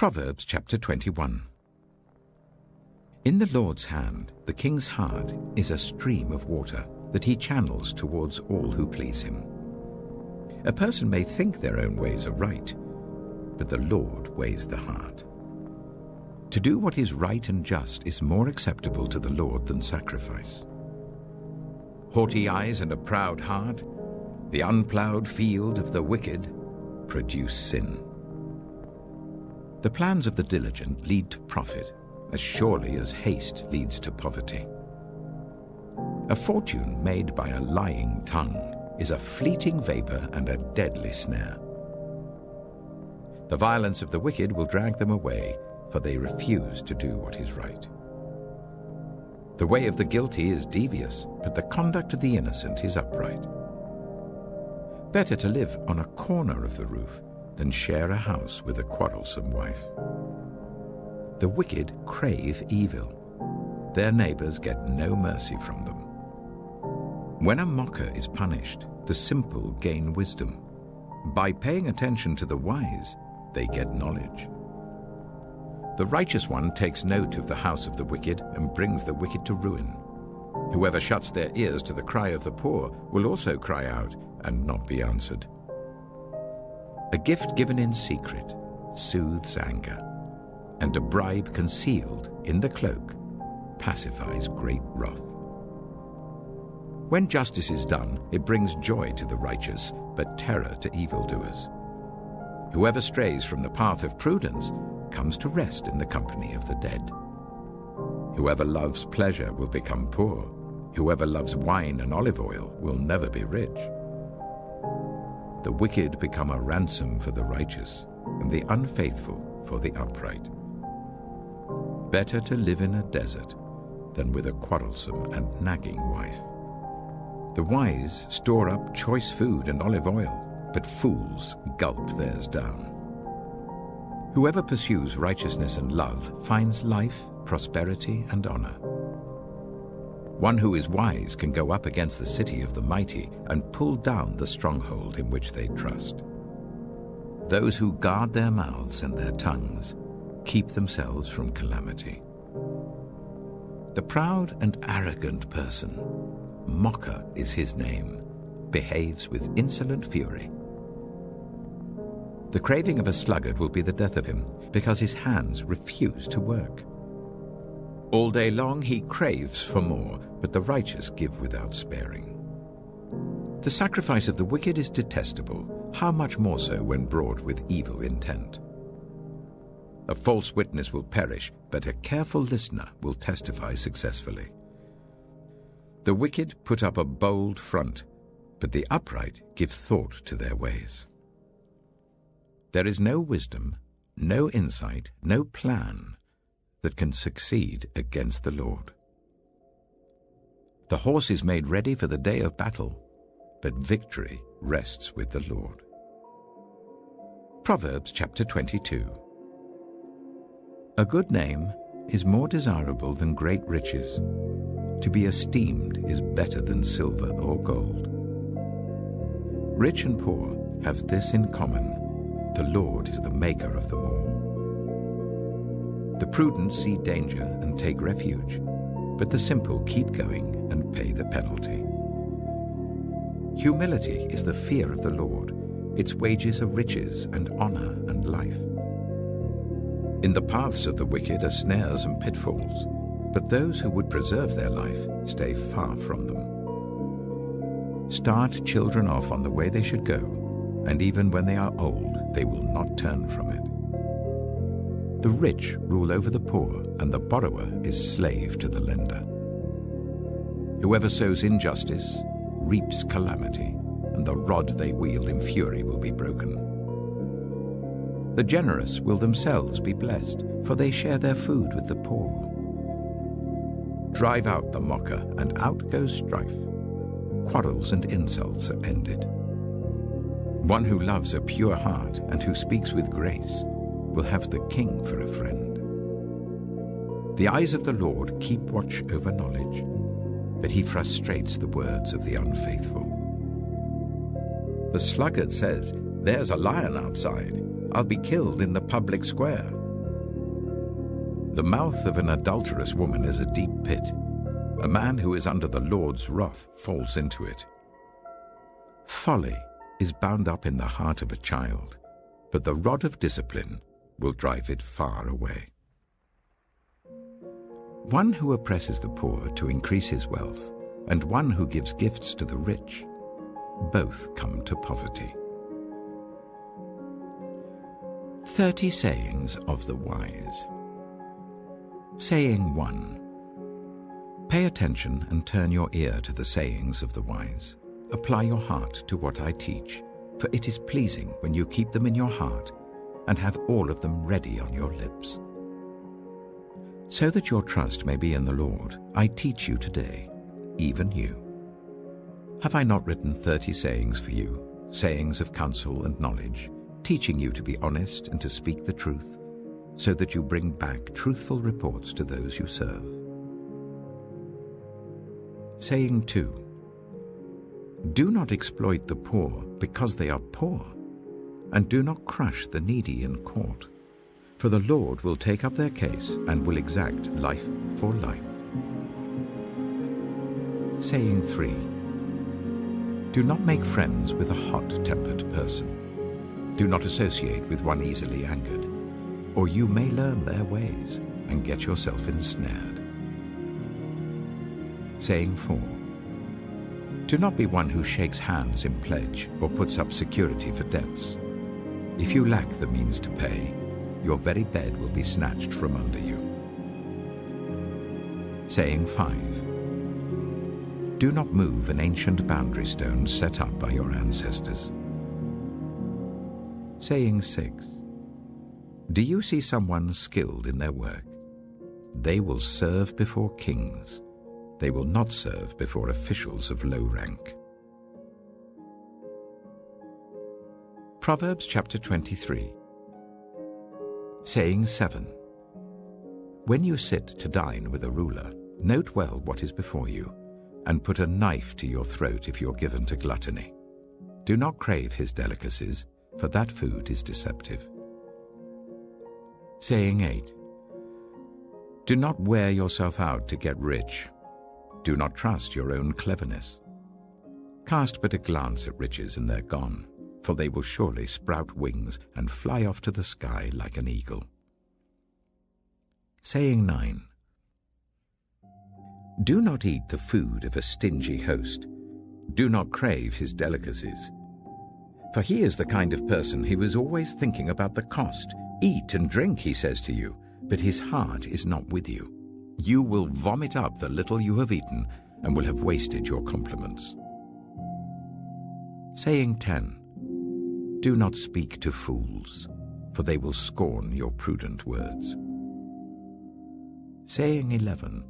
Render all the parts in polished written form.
Proverbs chapter 21. In the Lord's hand, the king's heart is a stream of water that he channels towards all who please him. A person may think their own ways are right, but the Lord weighs the heart. To do what is right and just is more acceptable to the Lord than sacrifice. Haughty eyes and a proud heart, the unplowed field of the wicked, produce sin. The plans of the diligent lead to profit, as surely as haste leads to poverty. A fortune made by a lying tongue is a fleeting vapor and a deadly snare. The violence of the wicked will drag them away, for they refuse to do what is right. The way of the guilty is devious, but the conduct of the innocent is upright. Better to live on a corner of the roof than share a house with a quarrelsome wife. The wicked crave evil. Their neighbors get no mercy from them. When a mocker is punished, the simple gain wisdom. By paying attention to the wise, they get knowledge. The righteous one takes note of the house of the wicked and brings the wicked to ruin. Whoever shuts their ears to the cry of the poor will also cry out and not be answered. A gift given in secret soothes anger, and a bribe concealed in the cloak pacifies great wrath. When justice is done, it brings joy to the righteous, but terror to evildoers. Whoever strays from the path of prudence comes to rest in the company of the dead. Whoever loves pleasure will become poor. Whoever loves wine and olive oil will never be rich. The wicked become a ransom for the righteous, and the unfaithful for the upright. Better to live in a desert than with a quarrelsome and nagging wife. The wise store up choice food and olive oil, but fools gulp theirs down. Whoever pursues righteousness and love finds life, prosperity, and honor. One who is wise can go up against the city of the mighty and pull down the stronghold in which they trust. Those who guard their mouths and their tongues keep themselves from calamity. The proud and arrogant person, mocker is his name, behaves with insolent fury. The craving of a sluggard will be the death of him, because his hands refuse to work. All day long he craves for more, but the righteous give without sparing. The sacrifice of the wicked is detestable, how much more so when brought with evil intent. A false witness will perish, but a careful listener will testify successfully. The wicked put up a bold front, but the upright give thought to their ways. There is no wisdom, no insight, no plan that can succeed against the Lord. The horse is made ready for the day of battle, but victory rests with the Lord. Proverbs chapter 22. A good name is more desirable than great riches. To be esteemed is better than silver or gold. Rich and poor have this in common: the Lord is the maker of them all. The prudent see danger and take refuge, but the simple keep going and pay the penalty. Humility is the fear of the Lord. Its wages are riches and honor and life. In the paths of the wicked are snares and pitfalls, but those who would preserve their life stay far from them. Start children off on the way they should go, and even when they are old, they will not turn from it. The rich rule over the poor, and the borrower is slave to the lender. Whoever sows injustice reaps calamity, and the rod they wield in fury will be broken. The generous will themselves be blessed, for they share their food with the poor. Drive out the mocker, and out goes strife. Quarrels and insults are ended. One who loves a pure heart and who speaks with grace will have the king for a friend. The eyes of the Lord keep watch over knowledge, but he frustrates the words of the unfaithful. The sluggard says, "There's a lion outside. I'll be killed in the public square. The mouth of an adulterous woman is a deep pit. A man who is under the Lord's wrath falls into it. Folly is bound up in the heart of a child, but the rod of discipline will drive it far away. One who oppresses the poor to increase his wealth, and one who gives gifts to the rich, both come to poverty. 30 sayings of the wise. Saying 1. Pay attention and turn your ear to the sayings of the wise. Apply your heart to what I teach, for it is pleasing when you keep them in your heart and have all of them ready on your lips. So that your trust may be in the Lord, I teach you today, even you. Have I not written 30 sayings for you, sayings of counsel and knowledge, teaching you to be honest and to speak the truth, so that you bring back truthful reports to those you serve? Saying 2. Do not exploit the poor because they are poor, and do not crush the needy in court, for the Lord will take up their case and will exact life for life. Saying 3. Do not make friends with a hot-tempered person. Do not associate with one easily angered, or you may learn their ways and get yourself ensnared. Saying 4. Do not be one who shakes hands in pledge or puts up security for debts. If you lack the means to pay, your very bed will be snatched from under you. Saying 5. Do not move an ancient boundary stone set up by your ancestors. Saying 6. Do you see someone skilled in their work? They will serve before kings. They will not serve before officials of low rank. Proverbs chapter 23. Saying 7. When you sit to dine with a ruler, note well what is before you, and put a knife to your throat if you're given to gluttony. Do not crave his delicacies, for that food is deceptive. Saying 8. Do not wear yourself out to get rich. Do not trust your own cleverness. Cast but a glance at riches and they're gone, for they will surely sprout wings and fly off to the sky like an eagle. Saying 9. Do not eat the food of a stingy host. Do not crave his delicacies. For he is the kind of person who is always thinking about the cost. Eat and drink, he says to you, but his heart is not with you. You will vomit up the little you have eaten and will have wasted your compliments. Saying 10. Do not speak to fools, for they will scorn your prudent words. Saying 11.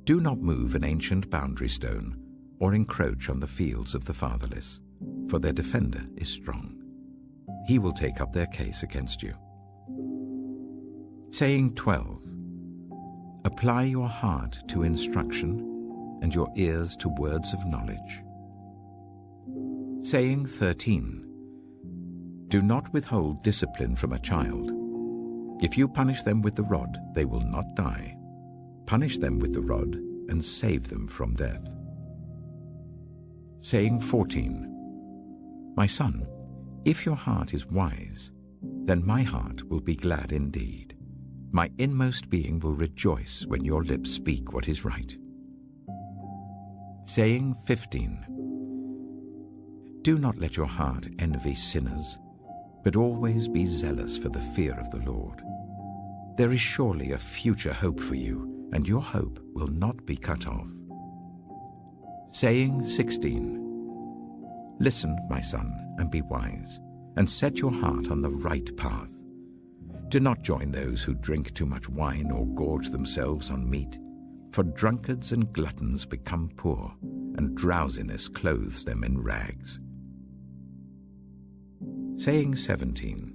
Do not move an ancient boundary stone or encroach on the fields of the fatherless, for their defender is strong. He will take up their case against you. Saying 12. Apply your heart to instruction and your ears to words of knowledge. Saying 13. Do not withhold discipline from a child. If you punish them with the rod, they will not die. Punish them with the rod and save them from death. Saying 14. My son, if your heart is wise, then my heart will be glad indeed. My inmost being will rejoice when your lips speak what is right. Saying 15. Do not let your heart envy sinners, but always be zealous for the fear of the Lord. There is surely a future hope for you, and your hope will not be cut off. Saying 16. Listen, my son, and be wise, and set your heart on the right path. Do not join those who drink too much wine or gorge themselves on meat, for drunkards and gluttons become poor, and drowsiness clothes them in rags. Saying 17.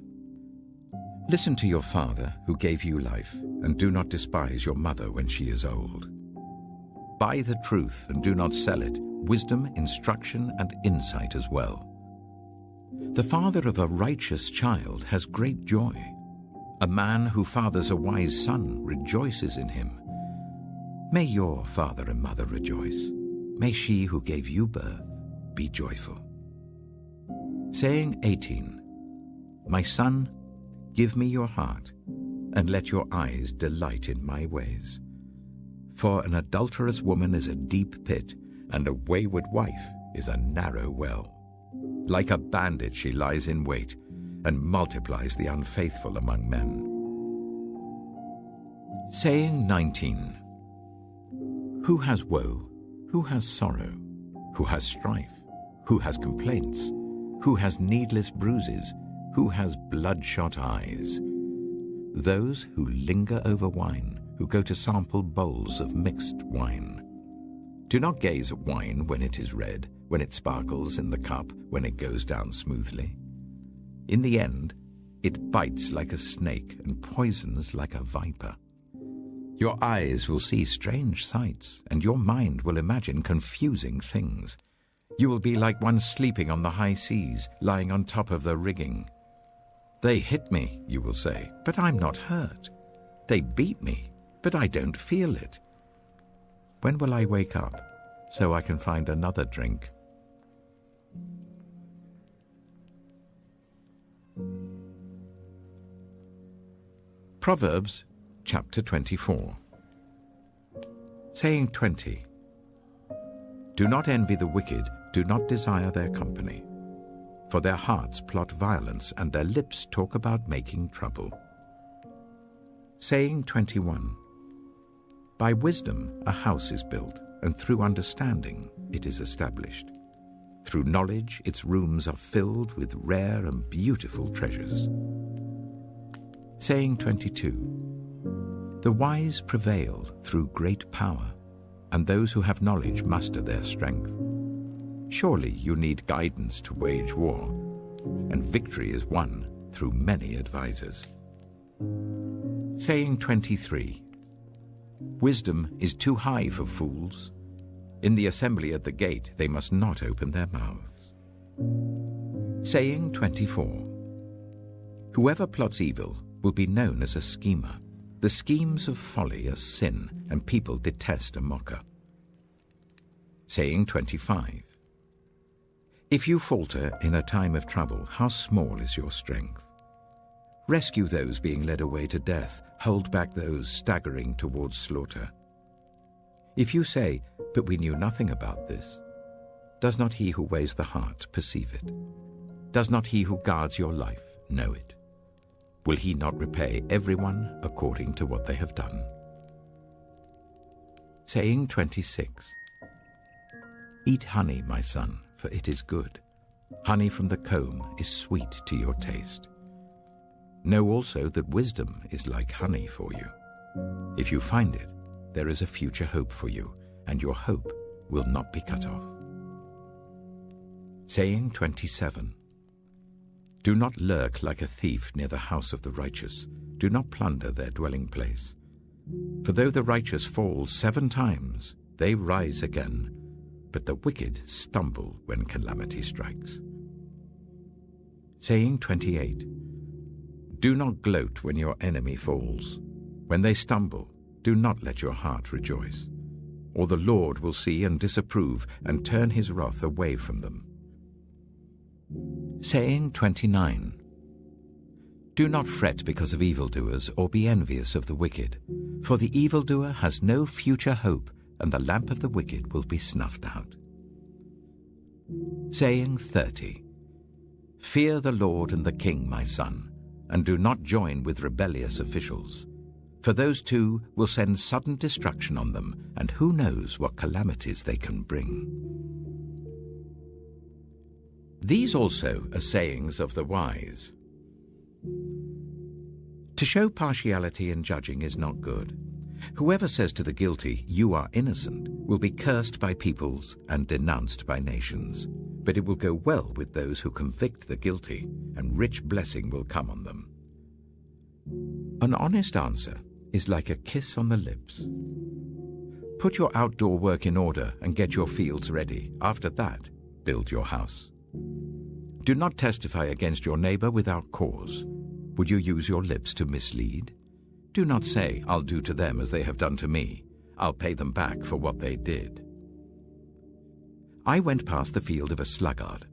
Listen to your father who gave you life, and do not despise your mother when she is old. Buy the truth and do not sell it, wisdom, instruction, and insight as well. The father of a righteous child has great joy. A man who fathers a wise son rejoices in him. May your father and mother rejoice. May she who gave you birth be joyful. Saying 18. My son, give me your heart, and let your eyes delight in my ways. For an adulterous woman is a deep pit, and a wayward wife is a narrow well. Like a bandit she lies in wait, and multiplies the unfaithful among men. Saying 19. Who has woe? Who has sorrow? Who has strife? Who has complaints? Who has needless bruises? Who has bloodshot eyes? Those who linger over wine, who go to sample bowls of mixed wine. Do not gaze at wine when it is red, when it sparkles in the cup, when it goes down smoothly. In the end, it bites like a snake and poisons like a viper. Your eyes will see strange sights, and your mind will imagine confusing things. You will be like one sleeping on the high seas, lying on top of the rigging. They hit me, you will say, but I'm not hurt. They beat me, but I don't feel it. When will I wake up, so I can find another drink? Proverbs chapter 24. Saying 20. Do not envy the wicked, do not desire their company. For their hearts plot violence, and their lips talk about making trouble. Saying 21. By wisdom a house is built, and through understanding it is established. Through knowledge its rooms are filled with rare and beautiful treasures. Saying 22. The wise prevail through great power, and those who have knowledge muster their strength. Surely you need guidance to wage war, and victory is won through many advisers. Saying 23. Wisdom is too high for fools. In the assembly at the gate they must not open their mouths. Saying 24. Whoever plots evil will be known as a schemer. The schemes of folly are sin, and people detest a mocker. Saying 25. If you falter in a time of trouble, how small is your strength? Rescue those being led away to death, hold back those staggering towards slaughter. If you say, but we knew nothing about this, does not he who weighs the heart perceive it? Does not he who guards your life know it? Will he not repay everyone according to what they have done? Saying 26. Eat honey, my son, for it is good. Honey from the comb is sweet to your taste. Know also that wisdom is like honey for you. If you find it, there is a future hope for you, and your hope will not be cut off. Saying 27. Do not lurk like a thief near the house of the righteous. Do not plunder their dwelling place. For though the righteous fall 7 times, they rise again, but the wicked stumble when calamity strikes. Saying 28. Do not gloat when your enemy falls. When they stumble, do not let your heart rejoice. Or the Lord will see and disapprove and turn his wrath away from them. Saying 29. Do not fret because of evildoers, or be envious of the wicked. For the evildoer has no future hope, and the lamp of the wicked will be snuffed out. Saying 30. Fear the Lord and the King, my son, and do not join with rebellious officials. For those two will send sudden destruction on them, and who knows what calamities they can bring. These also are sayings of the wise. To show partiality in judging is not good. Whoever says to the guilty, "You are innocent," will be cursed by peoples and denounced by nations. But it will go well with those who convict the guilty, and rich blessing will come on them. An honest answer is like a kiss on the lips. Put your outdoor work in order and get your fields ready. After that, build your house. Do not testify against your neighbor without cause. Would you use your lips to mislead? Do not say, I'll do to them as they have done to me. I'll pay them back for what they did. I went past the field of a sluggard,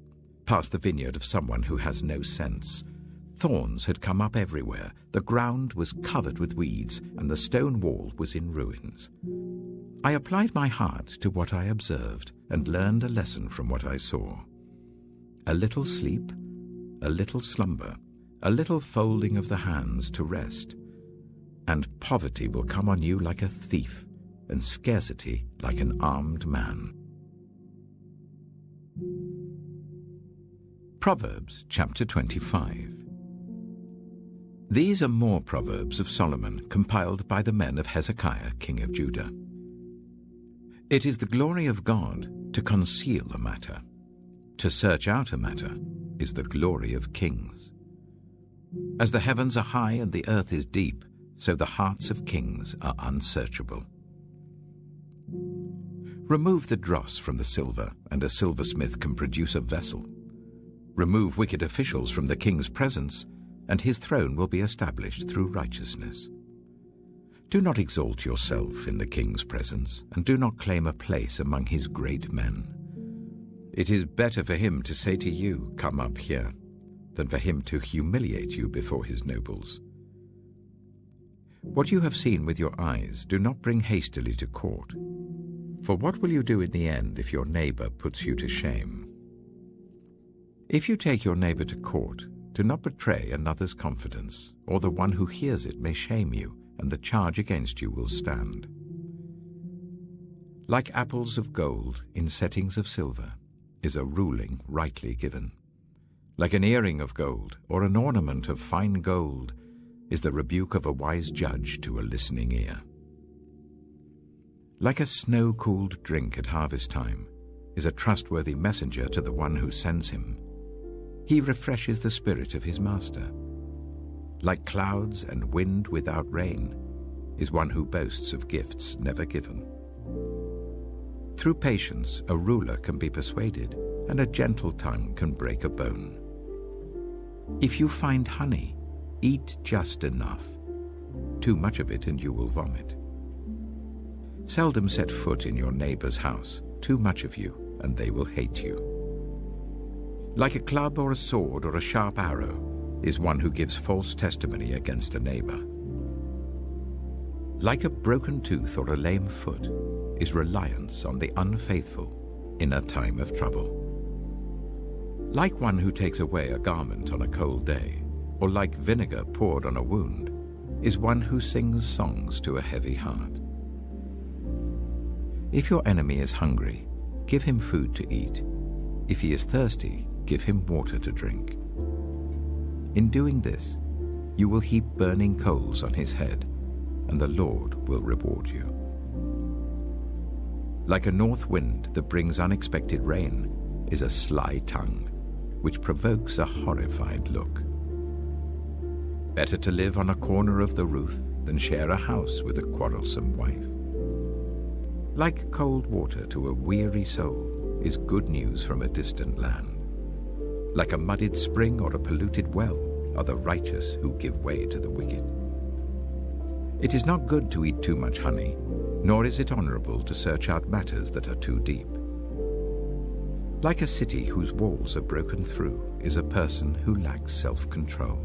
past the vineyard of someone who has no sense. Thorns had come up everywhere, the ground was covered with weeds, and the stone wall was in ruins. I applied my heart to what I observed and learned a lesson from what I saw. A little sleep, a little slumber, a little folding of the hands to rest, and poverty will come on you like a thief, and scarcity like an armed man. Proverbs chapter 25. These are more Proverbs of Solomon, compiled by the men of Hezekiah, king of Judah. It is the glory of God to conceal a matter. To search out a matter is the glory of kings. As the heavens are high and the earth is deep, so the hearts of kings are unsearchable. Remove the dross from the silver, and a silversmith can produce a vessel. Remove wicked officials from the king's presence, and his throne will be established through righteousness. Do not exalt yourself in the king's presence, and do not claim a place among his great men. It is better for him to say to you, "Come up here," than for him to humiliate you before his nobles. What you have seen with your eyes, do not bring hastily to court. For what will you do in the end if your neighbor puts you to shame? If you take your neighbor to court, do not betray another's confidence, or the one who hears it may shame you, and the charge against you will stand. Like apples of gold in settings of silver is a ruling rightly given. Like an earring of gold or an ornament of fine gold is the rebuke of a wise judge to a listening ear. Like a snow-cooled drink at harvest time is a trustworthy messenger to the one who sends him. He refreshes the spirit of his master. Like clouds and wind without rain is one who boasts of gifts never given. Through patience a ruler can be persuaded, and a gentle tongue can break a bone. If you find honey, eat just enough. Too much of it and you will vomit. Seldom set foot in your neighbor's house. Too much of you and they will hate you. Like a club or a sword or a sharp arrow is one who gives false testimony against a neighbor. Like a broken tooth or a lame foot is reliance on the unfaithful in a time of trouble. Like one who takes away a garment on a cold day, or like vinegar poured on a wound, is one who sings songs to a heavy heart. If your enemy is hungry, give him food to eat. If he is thirsty, give him water to drink. In doing this, you will heap burning coals on his head, and the Lord will reward you. Like a north wind that brings unexpected rain is a sly tongue, which provokes a horrified look. Better to live on a corner of the roof than share a house with a quarrelsome wife. Like cold water to a weary soul is good news from a distant land. Like a muddied spring or a polluted well are the righteous who give way to the wicked. It is not good to eat too much honey, nor is it honorable to search out matters that are too deep. Like a city whose walls are broken through is a person who lacks self-control.